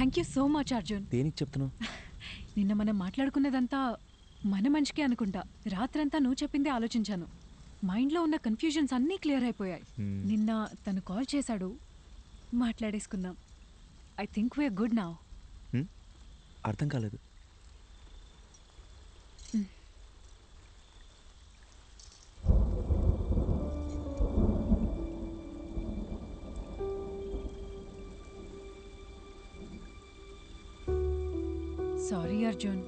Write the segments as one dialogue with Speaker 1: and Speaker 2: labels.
Speaker 1: Thank you so much Arjun.
Speaker 2: దేనికి చెప్తున్నావు?
Speaker 1: నిన్న మనం మాట్లాడుకున్నదంతా మన మంచికే అనుకుంటా. రాత్రంతా నువ్వు చెప్పిందే ఆలోచించాను. మైండ్లో ఉన్న కన్ఫ్యూజన్స్ అన్నీ క్లియర్ అయిపోయాయి. నిన్న తను కాల్ చేశాడు, మాట్లాడేసుకున్నాం. I think we're good now.
Speaker 2: అర్థం కాలేదు.
Speaker 1: సారీ అర్జున్.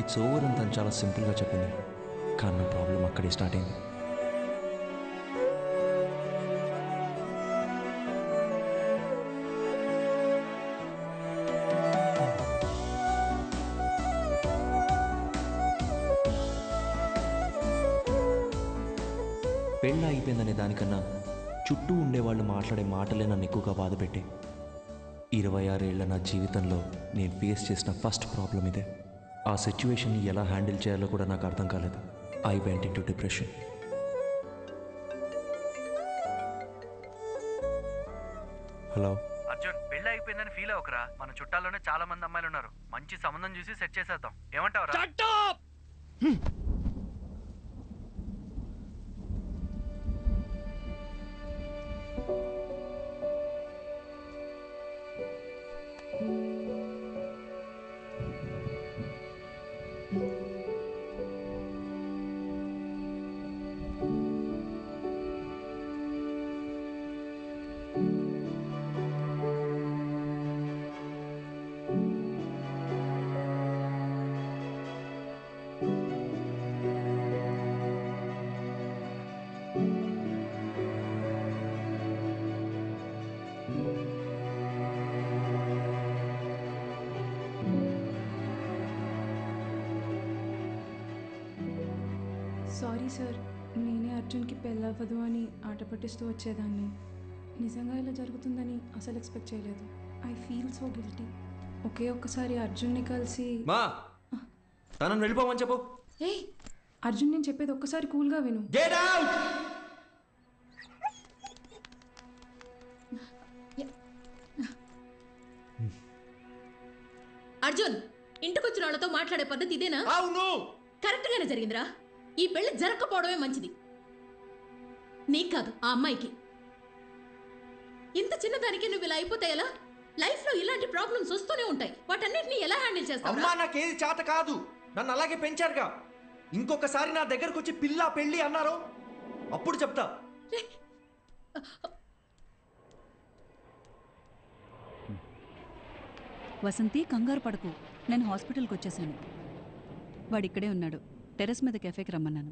Speaker 2: ఇట్స్ ఓవర్ అని తను చాలా సింపుల్గా చెప్పింది, కానీ నా ప్రాబ్లం అక్కడే స్టార్ట్ అయింది. పెళ్ళి అయిపోయిందనే దానికన్నా చుట్టూ ఉండేవాళ్ళు మాట్లాడే మాటలే నన్ను ఎక్కువగా బాధపెట్టే. 26 ఏళ్ల నా జీవితంలో నేను ఫేస్ చేసిన ఫస్ట్ ప్రాబ్లం ఇదే. ఆ సిచ్యువేషన్ని ఎలా హ్యాండిల్ చేయాలో కూడా నాకు అర్థం కాలేదు. I went into depression. Hello
Speaker 3: Arjun, పెళ్లి అయిపోయిందని ఫీల్ అవ్వకరా. మన చుట్టాల్లోనే చాలా మంది అమ్మాయిలు ఉన్నారు. మంచి సంబంధం చూసి సెట్ చేసేద్దాం. ఏమంటావురా?
Speaker 4: సారీ సార్, నేనే అర్జున్కి పెళ్ళవ్వదు అని ఆట పట్టిస్తూ వచ్చేదాన్ని. నిజంగా ఇలా జరుగుతుందని అసలు ఎక్స్పెక్ట్ చేయలేదు. I feel so guilty. ఒకే ఒక్కసారి అర్జున్ని కలిసి
Speaker 2: మా తనని వెళ్ళిపోమని చెప్పు.
Speaker 4: ఏయ్ అర్జున్, నేను చెప్పేది ఒక్కసారి కూల్గా విను.
Speaker 2: Get out.
Speaker 5: అర్జున్, ఇంటికొచ్చిన వాళ్ళతో మాట్లాడే పద్ధతి ఇదేనా?
Speaker 2: అవును,
Speaker 5: కరెక్ట్ గానే జరిగిందిరా. ఈ పెళ్లి జరగకపోవడమే మంచిది. నీకు కాదు, ఆ అమ్మాయికి. ఇంత చిన్నదానికి నువ్వు ఇలా అయిపోతే ఎలా? లైఫ్ లో ఇలాంటి ప్రాబ్లమ్స్ వస్తూనే ఉంటాయి. వాటన్నిటిని ఎలా హ్యాండిల్ చేస్తావు?
Speaker 6: అమ్మా, నాకేది చేత కాదు. నన్ను అలాగే పెంచారుగా. ఇంకొకసారి నా దగ్గరకు వచ్చి పిల్ల పెళ్ళి అన్నారు, అప్పుడు చెప్తా.
Speaker 7: వసంతి, కంగారు పడకు. నేను హాస్పిటల్కి వచ్చేసాను. వాడిక్కడే ఉన్నాడు. టెర్రస్ మీద కెఫేకి రమ్మన్నాను.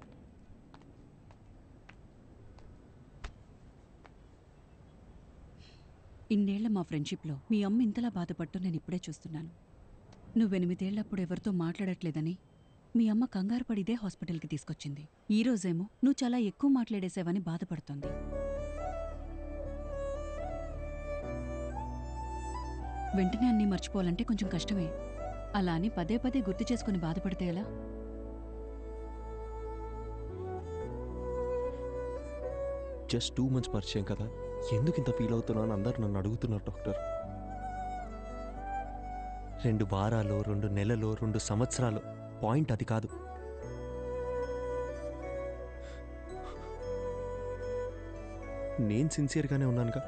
Speaker 7: ఇన్నేళ్ల మా ఫ్రెండ్షిప్లో మీ అమ్మ ఇంతలా బాధపట్టు నేను ఇప్పుడే చూస్తున్నాను. నువ్వు 8 ఏళ్లప్పుడు ఎవరితో మాట్లాడట్లేదని మీ అమ్మ కంగారు పడిదే హాస్పిటల్కి తీసుకొచ్చింది. ఈ రోజేమో నువ్వు చాలా ఎక్కువ మాట్లాడేసావని బాధపడుతోంది. వెంటనే అన్నీ మర్చిపోవాలంటే కొంచెం కష్టమే. అలా అని పదే పదే గుర్తు చేసుకుని బాధపడితే ఎలా?
Speaker 2: జస్ట్ 2 months పరిచయం కదా, ఎందుకు ఇంత ఫీల్ అవుతున్నా అని అందరు నన్ను అడుగుతున్నారు డాక్టర్. 2 వారాలు, 2 నెలలు, 2 సంవత్సరాలు, పాయింట్ అది కాదు. నేను సిన్సియర్గానే ఉన్నానుగా.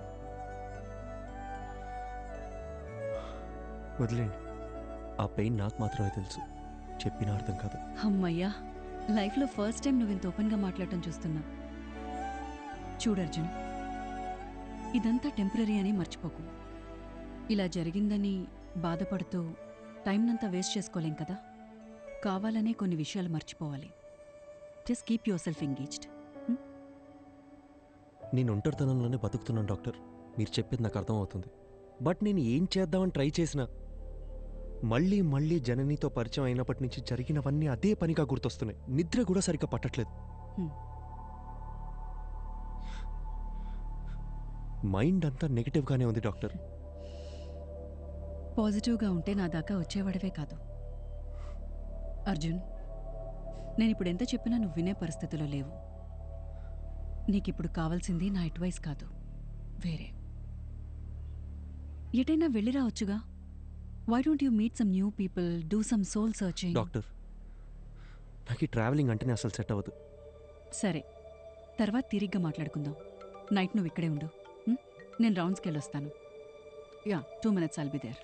Speaker 2: వదిలేండి, ఆ పెయిన్ నాకు మాత్రమే తెలుసు, చెప్పిన అర్థం కాదు.
Speaker 7: అమ్మయ్యా, లైఫ్లో ఫస్ట్ టైం నువ్వు ఇంత ఓపెన్గా మాట్లాడటం చూస్తున్నా. చూడు అర్జున్, ఇదంతా టెంపరీ అని మర్చిపోకు. ఇలా జరిగిందని బాధపడుతూ టైంనంతా వేస్ట్ చేసుకోలేం కదా. కావాలనే కొన్ని విషయాలు మర్చిపోవాలి. Just keep your self engaged.
Speaker 6: నేను ఒంటరితనంలోనే బతుకుతున్నాను డాక్టర్. మీరు చెప్పేది నాకు అర్థమవుతుంది. బట్ నేను ఏం చేద్దామని ట్రై చేసినా మళ్ళీ మళ్ళీ జననితో పరిచయం అయినప్పటి నుంచి జరిగినవన్నీ అదే పనిగా గుర్తొస్తున్నాయి. నిద్ర కూడా సరిగ్గా పట్టట్లేదు. మైండ్ అంతా నెగిటివ్గానే ఉంది డాక్టర్.
Speaker 7: పాజిటివ్గా ఉంటే నా దాకా వచ్చేవాడవే కాదు. అర్జున్, నేనిప్పుడు ఎంత చెప్పినా నువ్వు వినే పరిస్థితిలో లేవు. నీకిప్పుడు కావాల్సింది నా అడ్వైస్ కాదు, వేరే. ఎటైనా వెళ్ళి రావచ్చుగా. Why don't you meet some new people, do some soul searching?
Speaker 6: Doctor, నాకు ఈ ట్రావెలింగ్ అంటేనే అసలు సెట్ అవ్వదు.
Speaker 7: సరే, తర్వాత తిరిగ్గా మాట్లాడుకుందాం. నైట్ నువ్వు ఇక్కడే ఉండు. నేను రౌండ్స్కి వెళ్ళొస్తాను. Yeah, 2 minutes I'll be there.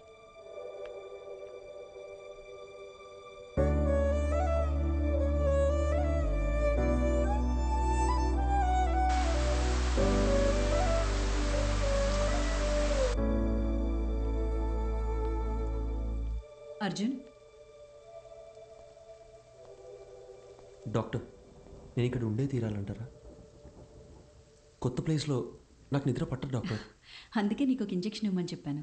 Speaker 7: Arjun,
Speaker 2: doctor, నేను ఇక్కడ ఉండే తీరాలంటారా? కొత్త ప్లేస్లో నాకు నిద్ర పట్టదు డాక్టర్.
Speaker 7: అందుకే నీకు ఒక ఇంజెక్షన్ ఇవ్వమని చెప్పాను.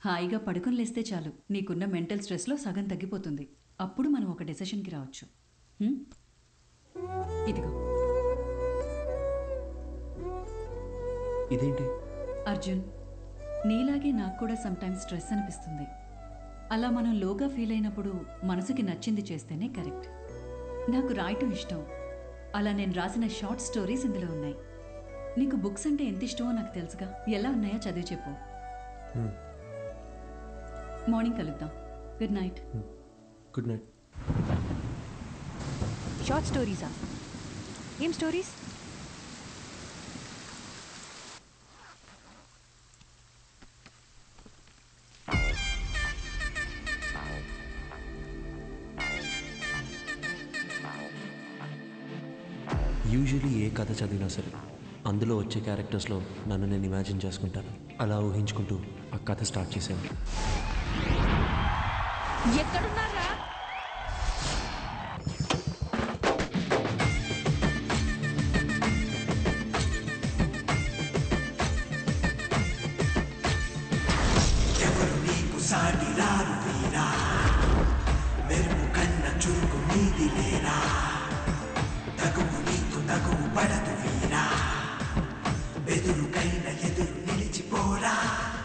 Speaker 7: హాయిగా పడుకొని లేస్తే చాలు, నీకున్న మెంటల్ స్ట్రెస్లో సగం తగ్గిపోతుంది. అప్పుడు మనం ఒక డెసిషన్కి రావచ్చు. ఇదిగో.
Speaker 2: ఇదేంటి?
Speaker 7: అర్జున్, నీలాగే నాకు కూడా సమ్టైమ్స్ స్ట్రెస్ అనిపిస్తుంది. అలా మనం లోగా ఫీల్ అయినప్పుడు మనసుకి నచ్చింది చేస్తేనే కరెక్ట్. నాకు రాయటం ఇష్టం. అలా నేను రాసిన షార్ట్ స్టోరీస్ ఇందులో ఉన్నాయి. నీకు బుక్స్ అంటే ఎంత ఇష్టమో నాకు తెలుసుగా. ఎలా ఉన్నాయో చదివి చెప్పు. మార్నింగ్ కలుద్దాం. Good night.
Speaker 2: Good night.
Speaker 1: Short స్టోరీసా? ఏం స్టోరీస్?
Speaker 2: యూజువలీ ఏ కథ చదివినా సరే అందులో వచ్చే క్యారెక్టర్స్లో నన్ను నేను ఇమాజిన్ చేసుకుంటాను. అలా ఊహించుకుంటూ ఆ కథ స్టార్ట్ చేశాను.
Speaker 1: ఎక్కడున్నారా?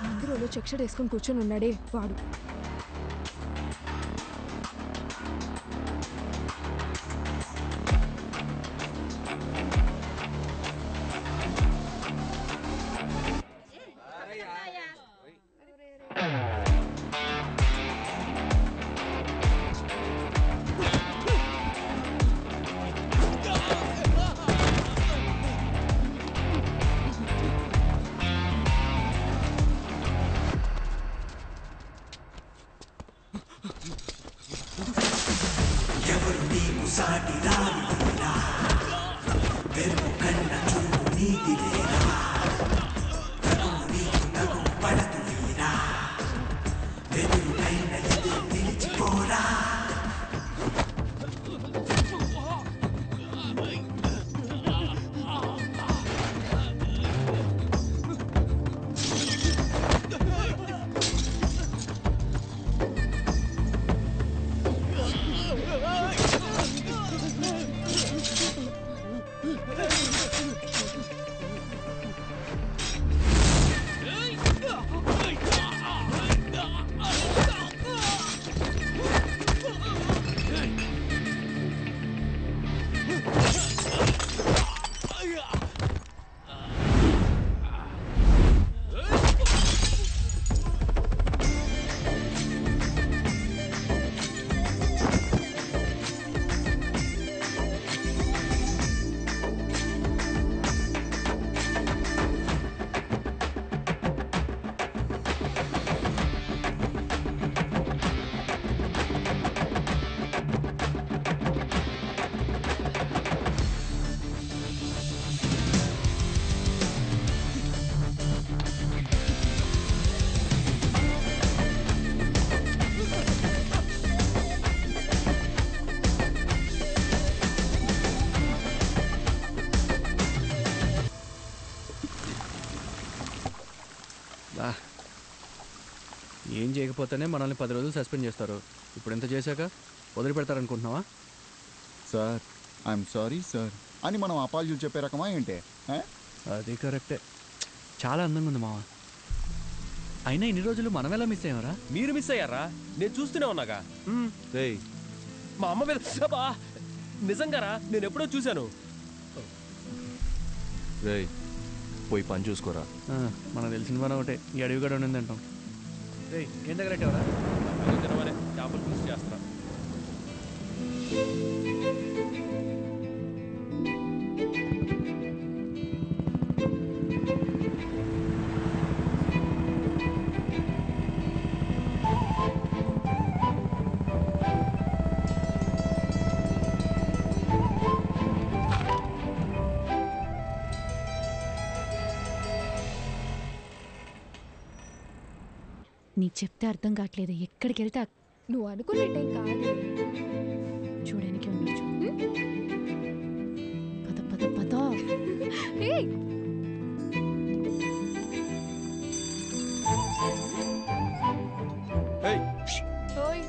Speaker 4: అందరూ చెక్ షర్ట్ వేసుకొని కూర్చొని ఉన్నాడే వాడు.
Speaker 3: ఏం చేయకపోతేనే మనల్ని 10 రోజులు సస్పెండ్ చేస్తారు. ఇప్పుడు ఎంత చేశాక వదిలిపెడతారనుకుంటున్నావా?
Speaker 8: సార్ ఐఎమ్ సారీ సార్ అని మనం అపాలజీలు చెప్పే రకమా ఏంటి?
Speaker 3: అది కరెక్టే. చాలా అందంగా ఉంది మావా. అయినా ఇన్ని రోజులు మనం ఎలా మిస్ అయ్యామరా?
Speaker 9: మీరు మిస్ అయ్యారా? నేను చూస్తూనే ఉన్నాగా.
Speaker 6: రేయ్
Speaker 9: మా అమ్మ మీద అబ్బా! నిజంగారా? నేను ఎప్పుడో చూశాను.
Speaker 2: రేయ్ పోయి పని చూసుకోరా.
Speaker 3: మనకు తెలిసిన పని ఒకటే, ఈ అడవి కూడా ఉండింది అంటాం. రేయ్ ఏం తగలెట్టావరా?
Speaker 9: తినమనే చేపలు పులుసు చేస్తా.
Speaker 1: నీకు చెప్తే అర్థం కావట్లేదు. ఎక్కడికి వెళ్తే
Speaker 10: నువ్వు అనుకునే టైం కాదు.
Speaker 1: చూడడానికి ఉండొచ్చు. పద పద పద.
Speaker 10: ఏయ్ ఓయ్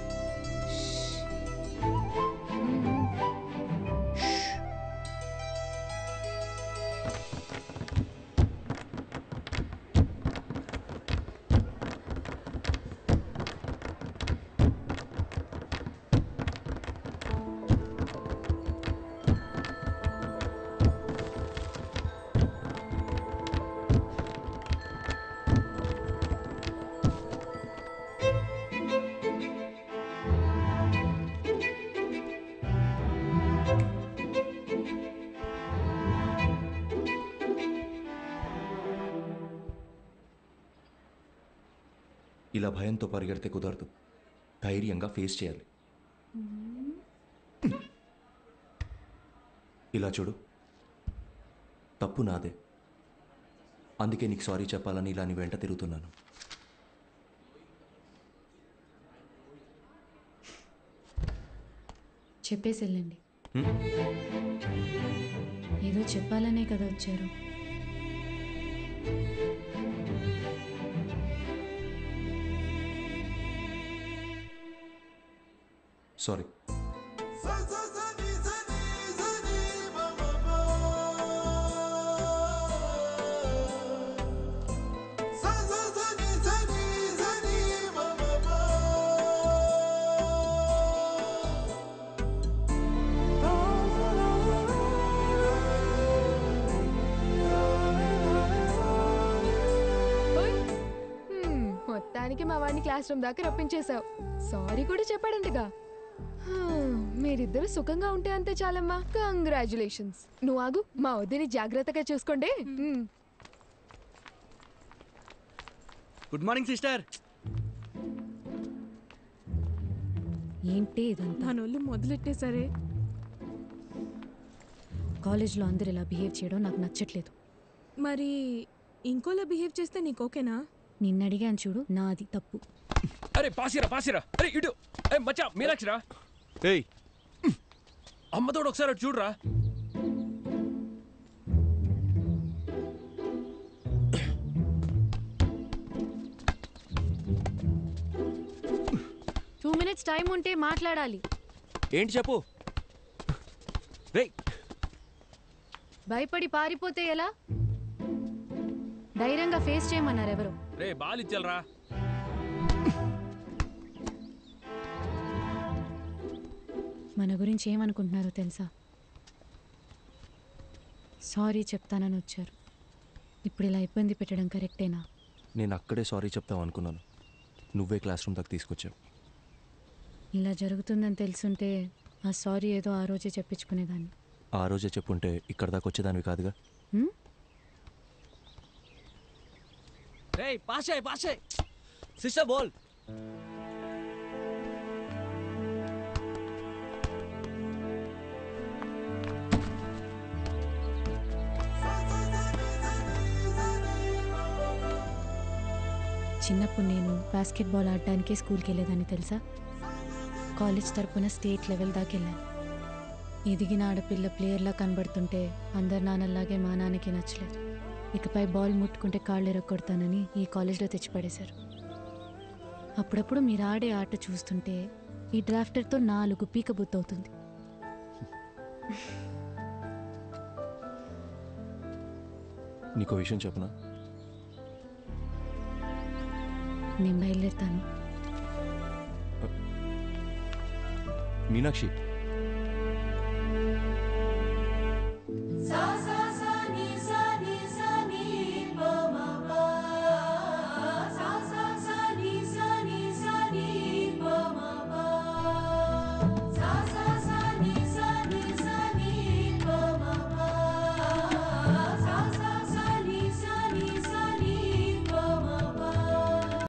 Speaker 2: ఇలా భయంతో పరిగెడితే కుదరదు. ధైర్యంగా ఫేస్ చేయాలి. ఇలా చూడు, తప్పు నాదే. అందుకే నీకు సారీ చెప్పాలని ఇలా నీ వెంట తిరుగుతున్నాను.
Speaker 1: చెప్పేసి వెళ్ళండి. ఏదో చెప్పాలనే కదా వచ్చారు.
Speaker 2: సారీ.
Speaker 10: మొత్తానికి మా వాడిని క్లాస్ రూమ్ దాకా రప్పించేశావు. సారీ కూడా చెప్పాడంటగా. మీరిద్దరు సుఖంగా ఉంటే అంతే చాలమ్మా. కంగ్రాచులేషన్స్. నువ్వు ఆగు, మా వద్దని జాగ్రత్తగా చూసుకోండి.
Speaker 3: Good morning sister.
Speaker 1: ఏంటి ఇదంతా?
Speaker 4: నన్ను మొదలెట్టేసరే.
Speaker 1: కాలేజ్లో అందరు ఇలా బిహేవ్ చేయడం నాకు నచ్చట్లేదు.
Speaker 4: మరి ఇంకోలా బిహేవ్ చేస్తే నీకు ఓకేనా?
Speaker 1: నిన్ను అడిగాను చూడు, నాది తప్పు.
Speaker 9: అరే పాసిరా. అరే ఇటు. మచ్చా మీనాక్షిరా.
Speaker 6: ఏయ్
Speaker 9: అమ్మతోడు ఒకసారి అటు చూడరా.
Speaker 1: టూ మినిట్స్ టైం ఉంటే మాట్లాడాలి.
Speaker 6: ఏంటి చెప్పు. రేయ్
Speaker 1: భయపడి పారిపోతే ఎలా? ధైర్యంగా ఫేస్ చేయమన్నారు ఎవరు?
Speaker 9: రే బాలిచ్చలరా.
Speaker 1: మన గురించి ఏమనుకుంటున్నారో తెలుసా? సారీ చెప్తానని వచ్చారు. ఇప్పుడు ఇలా ఇబ్బంది పెట్టడం కరెక్టేనా?
Speaker 2: నేను అక్కడే సారీ చెప్తావు అనుకున్నాను. నువ్వే క్లాస్ రూమ్ దాకా తీసుకొచ్చావు.
Speaker 1: ఇలా జరుగుతుందని తెలుసుంటే ఆ సారీ ఏదో ఆ రోజే చెప్పించుకునేదాన్ని.
Speaker 2: ఆ రోజే చెప్పుంటే ఇక్కడ దాకా వచ్చేదానివి కాదుగా.
Speaker 9: రేయ్ పాషే సిస్టర్ బోల్.
Speaker 1: చిన్నప్పుడు నేను బాస్కెట్బాల్ ఆడడానికి స్కూల్కి వెళ్ళేదాన్ని తెలుసా? కాలేజ్ తరపున స్టేట్ లెవెల్ దాకా వెళ్ళాను. ఎదిగిన ఆడపిల్ల ప్లేయర్లా కనబడుతుంటే అందరు నాన్నలాగే మా నాన్నకి నచ్చలేదు. ఇకపై బాల్ ముట్టుకుంటే కాళ్ళు ఎరగొడతానని ఈ కాలేజ్లో తెచ్చిపడేశారు. అప్పుడప్పుడు మీరు ఆడే ఆట చూస్తుంటే ఈ డ్రాఫ్టర్తో 4 పీక బుద్ధవుతుంది.
Speaker 6: నీకో విషయం చెప్పనా?
Speaker 1: నేను బయలుదేరుతాను.
Speaker 6: మీనాక్షి,